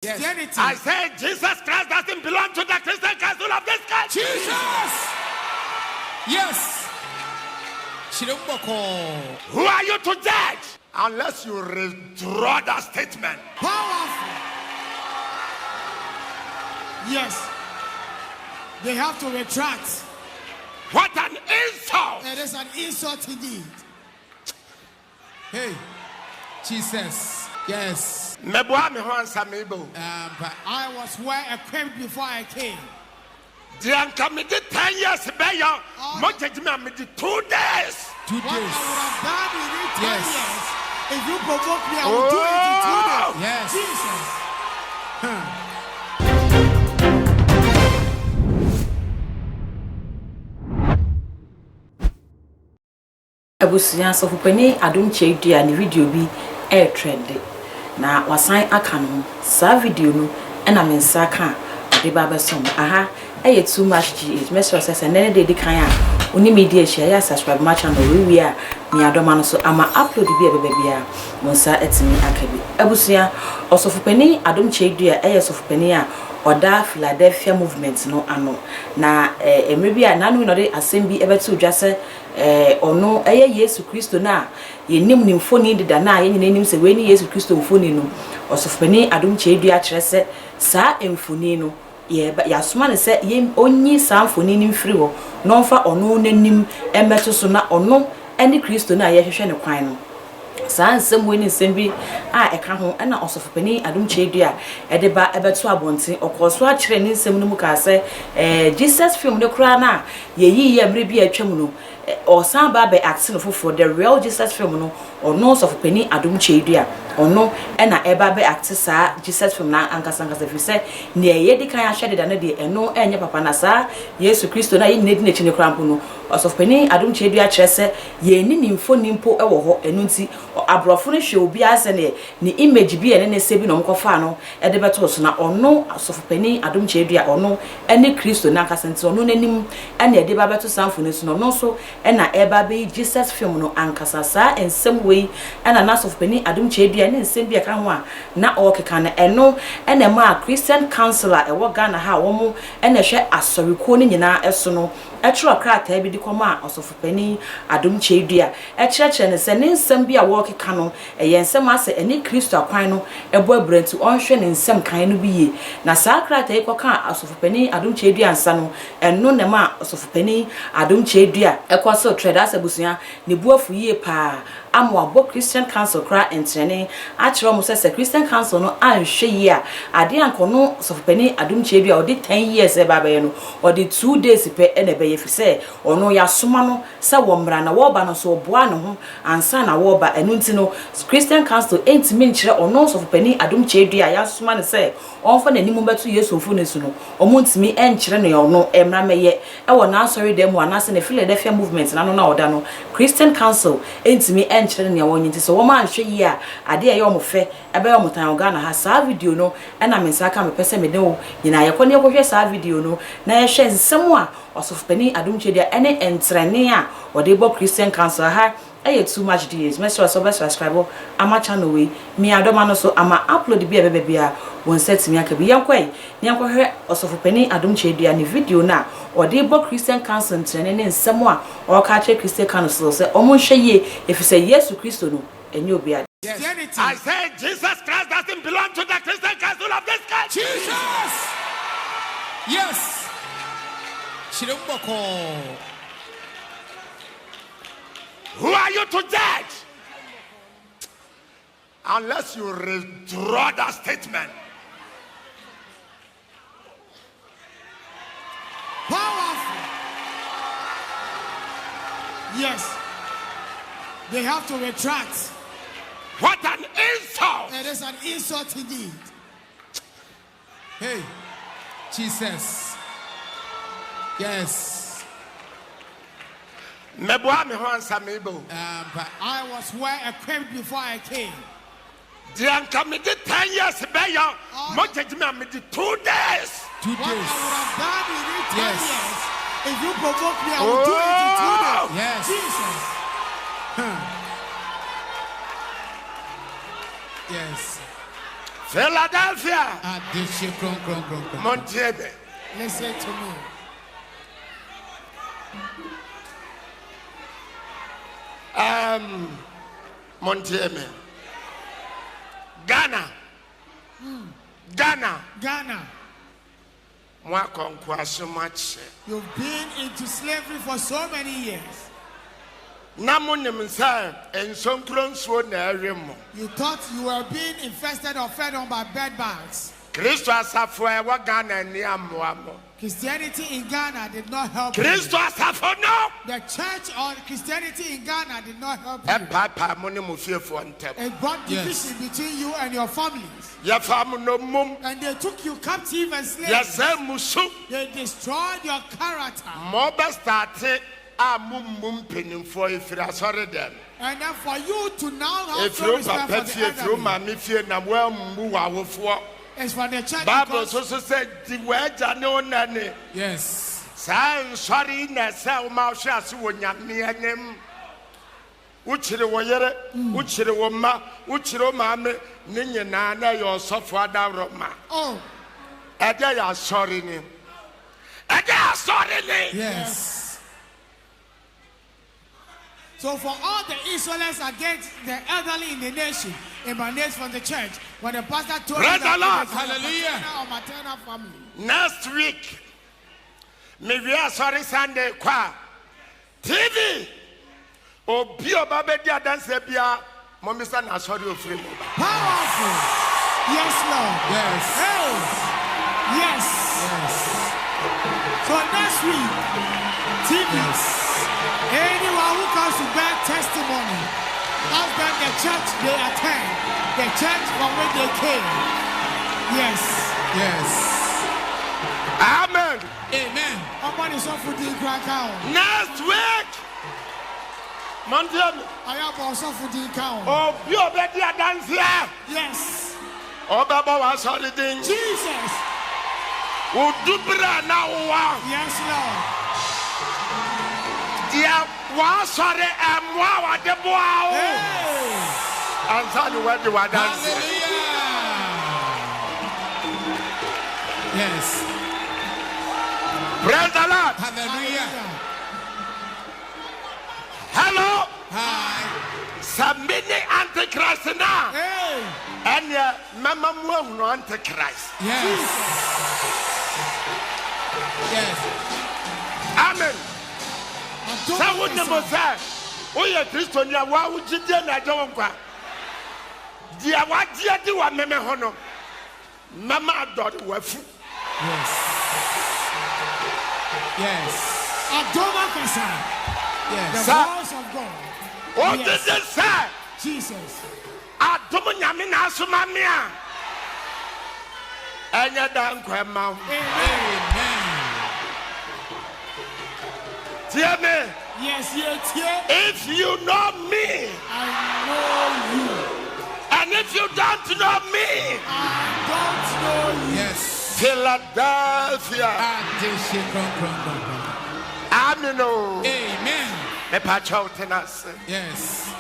Yes. I said Jesus Christ doesn't belong to the Christian council of this country. Jesus. Yes. Who are you to judge? Unless you withdraw that statement. Powerful. Yes. They have to retract. What an insult! It is an insult indeed. Hey, Jesus. Yes. I was well equipped before I came. Dian committed 10 years, Bayo. Mojajima 2 days. 2 days. What I would have done within 10 years, if you provoke me, I will do it in 2 days. Yes. Jesus. Abusuya Sofo Pani Adom Kyei and video bi trend na wasan aka no sa video no na mensa ka de baba som aha too much gh message say na dey kan a oni media share ya subscribe my channel we a ni Adom no so ama upload bi bia monsa etimi aka bi abusuya Sofo Pani Adom Kyei Sofo Pani a oda Philadelphia movement no ano na emre bi a nanu no de asem bi ebetu dwase ono Yesu Kristo na yenim ni mfoni deda na yenyina nim se we ni Yesu Kristo mfoni no Sofo Pani Adom Kyei akire se saa mfoni no ya soma ne se onyi saa mfoni ni mfiri ho no mfa ono nanim emeto so na ono eni Kristo na yehwehwe ne kwan no saa nsem we ni nsem bi a eka ho na Sofo Pani Adom Kyei edeba ebeto abonten okoso akire ni nsem no mu ka se Jesus film de kura na yeyi emre bi atwam no or some baby acting for the real Jesus film no or no Sofo Pani Adom Kyei or no and a baby actor sa Jesus film na ankasa if you say near ye di kan ahwede da na de eno enye papa na sa Yesu Kristo na ye nedi na chi ne krampo no Sofo Pani Adom Kyei akire se ye ni nimfo nimpo ewo ho enu nti abrofo no hwe obi ase ne image bi ene ne se bi no mkofa no e de beto so na ono Sofo Pani Adom Kyei ono ene Kristo na ankasa nti ono nanim ene e de ba beto sanfo ne so no so ena eba be Jesus film no ankasa sa ensem wei ena na Sofo Pani Adom Kyei ne ensem bi aka ho a na okeka na eno ena ma Christian counselor e wo Ghana ha wo mo ena hwe asorekuo ne nyina eso no etro krata bi di koma Sofo Pani Adom Kyei e kyerɛkyerɛ ne se ne ensem bi a wo okeka no ye ensem ase ene Kristo akwan no ebo abrantu onhwe ne ensem kan no bi ye na sa krata e koka Sofo Pani Adom Kyei ansa no eno ne ma Sofo Pani Adom Kyei so traders abusuya ne buafu yie pa amwa bo Christian council kra entrene a kire mo se Christian council no anhwe yi a ade ankono Sofo Pani Adom Kyei odi 10 years e baba ye no odi 2 days pe ene be ye fi se ono ya soma no se wo mra na wo ba no so oboa no ho ansa na wo ba enu nti no Christian council entimi nkire ono Sofo Pani Adom Kyei ya soma ne se onfa na nimu betu Yesu mfu ne su no omo ntimi enkire no ono emra meye e wo na sorry dem wa na se ne Philadelphia movement na no na oda no Christian council entimi enkire ne wonyi nti so wo ma nhwe yi a ade ye omo fe ebe omo tan Ghana ha sa video no e na mensa ka me pese me de wo nyina ye ko ne hwe sa video no na ye hwe nsem a Sofo Pani Adom Kyei ene entrene a ode bo Christian council ha too much gh make sure subscribe ama channel we me Adom no so ama upload bi bia won set me aka bi yankwai ne yankwahwe Sofo Pani Adom Kyei ne video na ode bo Christian council entrene ne nsem a o ka che Christian council se omo hwe ye efise Yesu Kristo no enye obi ade. I said Jesus Christ doesn't belong to the Christian council of this country. Jesus. Yes. Who are you to judge? Unless you withdraw that statement. Powerful. Yes. They have to retract. What an insult! It is an insult indeed. Hey, Jesus. Yes. But I was well equipped before I came. Dian committed 10 years, Bayo. Mojajima 2 days. 2 days. What I would have done within 10 years, if you provoke me, I will do it in 2 days. Yes. Jesus. Yes. Philadelphia. Montiebe. Listen to me. Montiebe. Ghana. Ghana. You've been into slavery for so many years. You thought you were being infested or fed on by bed bugs. Christianity in Ghana did not help you. The church or Christianity in Ghana did not help you. It brought division between you and your families. And they took you captive and slaves. They destroyed your character. And then for you to now have no respect for the enemy. It's for the church. Bible also said the word yes. Sorry, Nessa, Mausha, Wonyam, Uchiro Wayere, Uchiro Woma, Uchiro Mame, Ninyanana, your software down Roma. Oh, Ada, sorry name. Ada, sorry name. Yes. So for all the insolence against the elderly in the nation emanates from the church, when the pastor told us that maternal family. Next week, maybe sorry Sunday kwa TV. Obio babedia dance bia momisa na sorry ofre. Powerful. Yes, Lord. Yes. Hey. Yes. Yes. So next week, TV. Yes. Anyone who comes to bear testimony, ask them the church they attend, the church from where they came. Yes. Yes. Amen. Amen. Next week, Monday. I have also for the count. Oh, you already are dancing. Yes. Oh, Baba was holiday. Jesus. Oh, do now. Yes, Lord. Dear, was sorry, and wow, the boy. And so you went to dance. Yes. Praise the Lord. Hallelujah. Hello. Hi. Samini Antichrist now. Hey. And your Mama no Antichrist. Yes. Yes. Amen. So what number say? Oh yeah, Christian, ya wa ujide na jawo kwa. Dia wa dia di wa meme hono. Mama adore wafu. Yes. Yes. Adom kasa. Yes. The voice of God. What did it say? Jesus. Adom nyame na asoma me a. Enya dan kwa ma. Amen. Hear me. Yes, yes. If you know me, I know you. And if you don't know me, I don't know you. Yes. Philadelphia. Amen. Amen. Yes.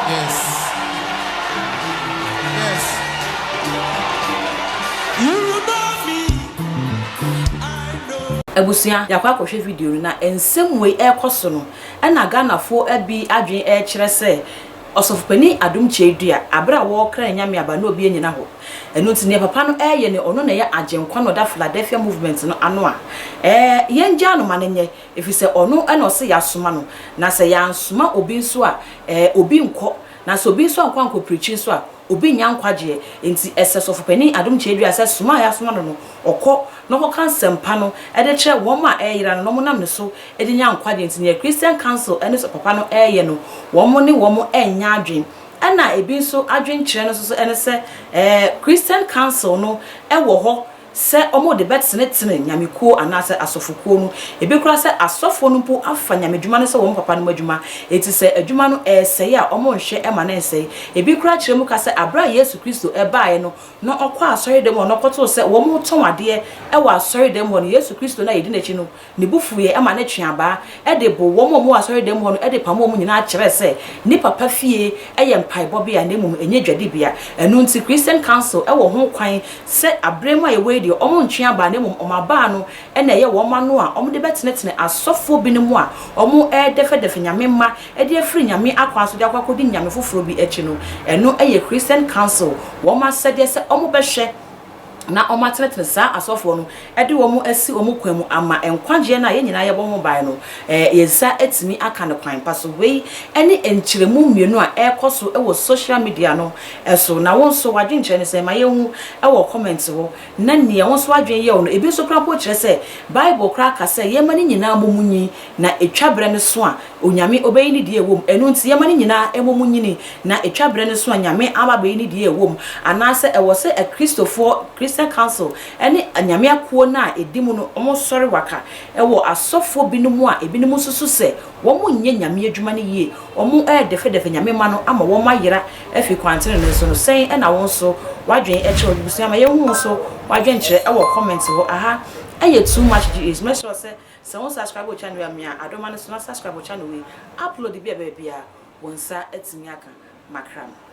Yes. Yes. You know me. I know. Abusia yakwa akwohwe video na ensem we ekoso no na Ghanafo abi adwen kyerɛ sɛ Osofopani Adom Kyei abra wo kra nyame aba na obi enyina ho enu ntine papa no ye ne ono na ye agenkwa no da Philadelphia movement no ano a yenja no manenye efise ono na ose yasoma no na se yansoma obi nso a obi nkɔ na so obi nso ankwa nkɔ preaching so a obi nyankwaje enti Osofopani Adom Kyei ase soma yasoma no okɔ no ho kan sempa no de kyerɛ wɔn a yira no mo nam ne so de nyankwaje enti ne Christian Council ene so papa no ye no wɔn ne wɔn enya adwen na ebi nso adwen kyerɛ no so ene sɛ Christian Council no wɔ hɔ se omo de betene nyamekuo anase asofokuo no ebekura se asofo no po afa nyamedwuma no se wo papa no madwuma eti se adwuma no sey a omo nhwe e ma na sey ebekura kire mu ka se abra Yesu Kristo baaye no no okwa asori dem no koto se wo mo ton ade e wa asori dem ho no Yesu Kristo na yedi nachi no ne bufuye e ma na twiaba e de bo wo mo asori dem ho no e de pamo mo nyina kire se ni papa fie e ye mpaebo bia na mum enye dwade bia enu nti Christian Council e wo ho kwan se abrema ye we de omo ntwiaba na mum omaba no e na ye wo ma no a omo de betenetene asofo bi ne mu a omo defe nyame ma e de afiri nyame akwa so de akwakodi nyame foforo bi echi no enu eye Christian Council wo ma sede se omo behwe na omatenetene sa asofo no ede wo mu asi wo mu kwamu ama enkwagye na ye nyina ye bo ho bai no yesa etimi aka ne kwan paso wei ene enchiremu mienu a ekoso e wo social media no eso na won so wadwenche ne se ma ye hu e wo comment wo na ne won so wadwen ye wo no ebi so kra po kire se Bible kra ka se ye mani nyina momunyi na etwabre ne so a onyame obeyi ni die wom enu nti ye mani nyina emomunyini na etwabre ne so a nyame ababeyi ni die wom anase e wo se a Christopher Council any anyame akuo na edimu no omo sori waka e wo asofo binumu a ebinumu susu se wo mu nye nyame adwuma ne yie omo defe nyame ma no ama wo mayera afi kwantene ne so no sen e na won so wadwen e che obusu ama ye hu so wadwen kire e wo comment wo aha aye too much is make sure say won subscribe to channel me Adom no subscribe to channel we upload bi bia won sa atimi aka makram